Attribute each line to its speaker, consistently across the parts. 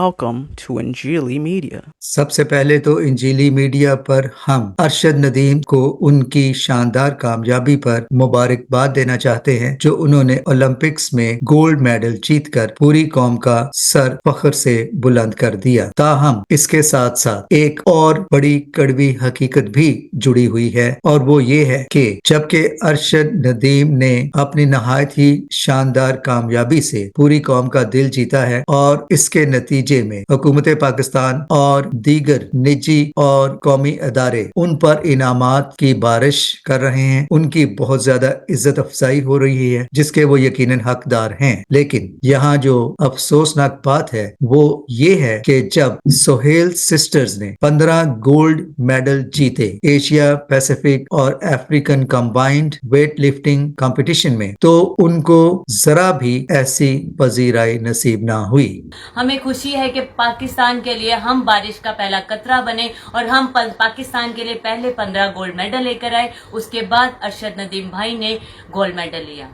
Speaker 1: welcome to Injili Media.
Speaker 2: सबसे पहले तो इंजीली मीडिया पर हम अरशद नदीम को उनकी शानदार कामयाबी पर मुबारकबाद देना चाहते हैं जो उन्होंने ओलंपिक्स में गोल्ड मेडल जीतकर पूरी कौम का सर फख्र से बुलंद कर दिया। ताहम इसके साथ साथ एक और बड़ी कड़वी हकीकत भी जुड़ी हुई है और वो ये है कि जबकि अरशद नदीम ने अपनी नहायत ही शानदार कामयाबी से पूरी कौम का दिल जीता है और इसके नतीजे में हुकूमत पाकिस्तान और दीगर निजी और कौमी अदारे उन पर इनामात की बारिश कर रहे हैं, उनकी बहुत ज्यादा इज्जत अफजाई हो रही है जिसके वो यकीनन हकदार हैं। लेकिन यहाँ जो अफसोसनाक बात है वो ये है कि जब सोहेल सिस्टर्स ने 15 गोल्ड मेडल जीते एशिया पैसिफिक और African combined weight lifting competition में, तो उनको जरा भी ऐसी पजीराई नसीब ना हुई।
Speaker 3: हमें खुशी है कि पाकिस्तान के लिए हम बारिश का पहला कतरा बने और हम पाकिस्तान के लिए पहले 15 गोल्ड मेडल लेकर आए। उसके बाद अरशद नदीम भाई ने गोल्ड मेडल लिया।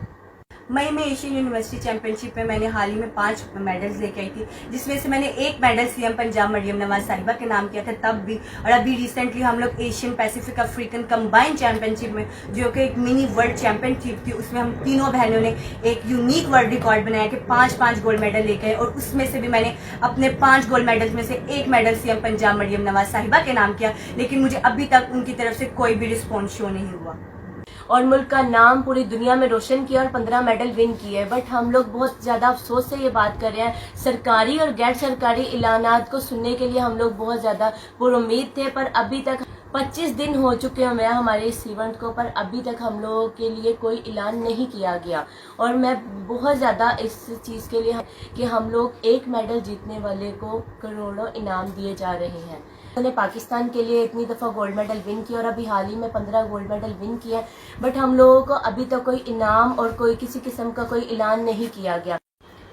Speaker 4: मई में एशियन यूनिवर्सिटी चैंपियनशिप में मैंने हाल ही में 5 मेडल्स लेके आई थी, जिसमें से मैंने एक मेडल सीएम पंजाब मरियम नवाज साहिबा के नाम किया था तब भी, और अभी रिसेंटली हम लोग Asian Pacific African combined championship में जो कि एक मिनी वर्ल्ड चैंपियनशिप थी उसमें हम तीनों बहनों ने एक यूनिक वर्ल्ड रिकॉर्ड बनाया कि 5-5 गोल्ड मेडल लेके आए और उसमें से भी मैंने अपने 5 गोल्ड मेडल्स में से एक मेडल सीएम पंजाब मरियम नवाज साहिबा के नाम किया, लेकिन मुझे अभी तक उनकी तरफ से कोई भी रिस्पॉन्स शो नहीं हुआ।
Speaker 5: और मुल्क का नाम पूरी दुनिया में रोशन किया और 15 मेडल विन किए। बट हम लोग बहुत ज़्यादा अफसोस से ये बात कर रहे हैं, सरकारी और गैर सरकारी ऐलानात को सुनने के लिए हम लोग बहुत ज़्यादा पुरुम्मीद थे, पर अभी तक 25 दिन हो चुके हैं हमारे इस इवेंट को, पर अभी तक हम लोगों के लिए कोई ऐलान नहीं किया गया। और मैं बहुत ज़्यादा इस चीज़ के लिए कि हम लोग एक मेडल जीतने वाले को करोड़ों इनाम दिए जा रहे हैं। उन्होंने पाकिस्तान के लिए इतनी दफ़ा गोल्ड मेडल विन किया और अभी हाल ही में 15 गोल्ड मेडल विन किया, बट हम लोगों को अभी तक कोई इनाम और कोई किसी किस्म का कोई ऐलान नहीं किया गया।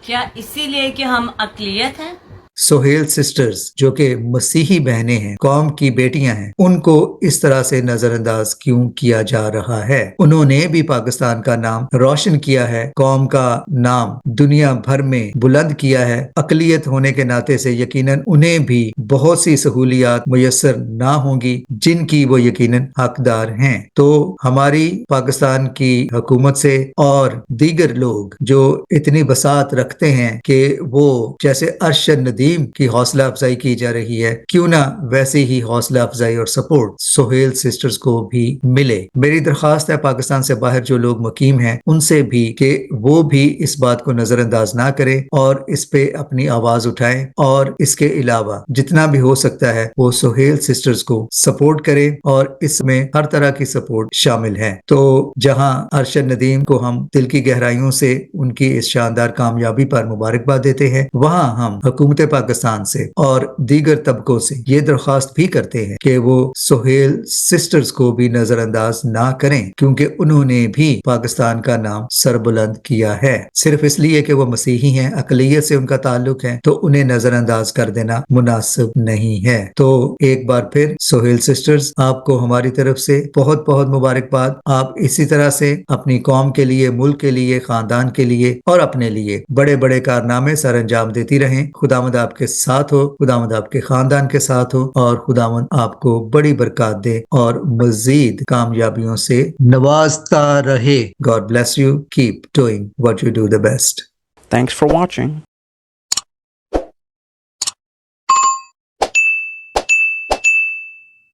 Speaker 3: क्या इसीलिए कि हम अक़लियत हैं?
Speaker 2: सोहेल सिस्टर्स जो कि मसीही बहनें हैं, कौम की बेटियां हैं, उनको इस तरह से नजरअंदाज क्यों किया जा रहा है? उन्होंने भी पाकिस्तान का नाम रोशन किया है, कौम का नाम दुनिया भर में बुलंद किया है। अक़लियत होने के नाते से यकीनन उन्हें भी बहुत सी सहूलियात मुयस्सर ना होंगी जिनकी वो यकीनन हकदार हैं। तो हमारी पाकिस्तान की हुकूमत से और दीगर लोग जो इतनी बसात रखते हैं कि वो जैसे अरशद नदीम की हौसला अफजाई की जा रही है, क्यों ना वैसे ही हौसला अफजाई और सपोर्ट सोहेल सिस्टर्स को भी मिले। मेरी दरख्वास्त है पाकिस्तान से बाहर जो लोग मुकीम हैं उनसे भी कि वो भी इस बात को नजरअंदाज ना करें और इस पे अपनी आवाज उठाएं और इसके अलावा जितना भी हो सकता है वो सोहेल सिस्टर्स को सपोर्ट करें और इसमें हर तरह की सपोर्ट शामिल है। तो जहां अरशद नदीम को हम दिल की गहराइयों से उनकी इस शानदार कामयाबी पर मुबारकबाद देते हैं, वहां हम हुकूमत पाकिस्तान से और दीगर तबकों से ये दरख्वास्त भी करते हैं कि वो सोहेल सिस्टर्स को भी नजरअंदाज ना करें, क्योंकि उन्होंने भी पाकिस्तान का नाम सरबुलंद किया है। सिर्फ इसलिए कि वो मसीही हैं, अक़लियत से उनका ताल्लुक है, तो उन्हें नजरअंदाज कर देना मुनासिब नहीं है। तो एक बार फिर सोहेल सिस्टर्स, आपको हमारी तरफ से बहुत बहुत मुबारकबाद। आप इसी तरह से अपनी कौम के लिए, मुल्क के लिए, खानदान के लिए और अपने लिए बड़े बड़े कारनामे सर अंजाम देती रहें। खुदावंद आपके साथ हो, खुदावंद आपके खानदान के साथ हो और खुदावंद आपको बड़ी बरकत दे और मजीद कामयाबियों से नवाजता रहे। God bless you, keep doing what you do the best.
Speaker 1: Thanks for watching.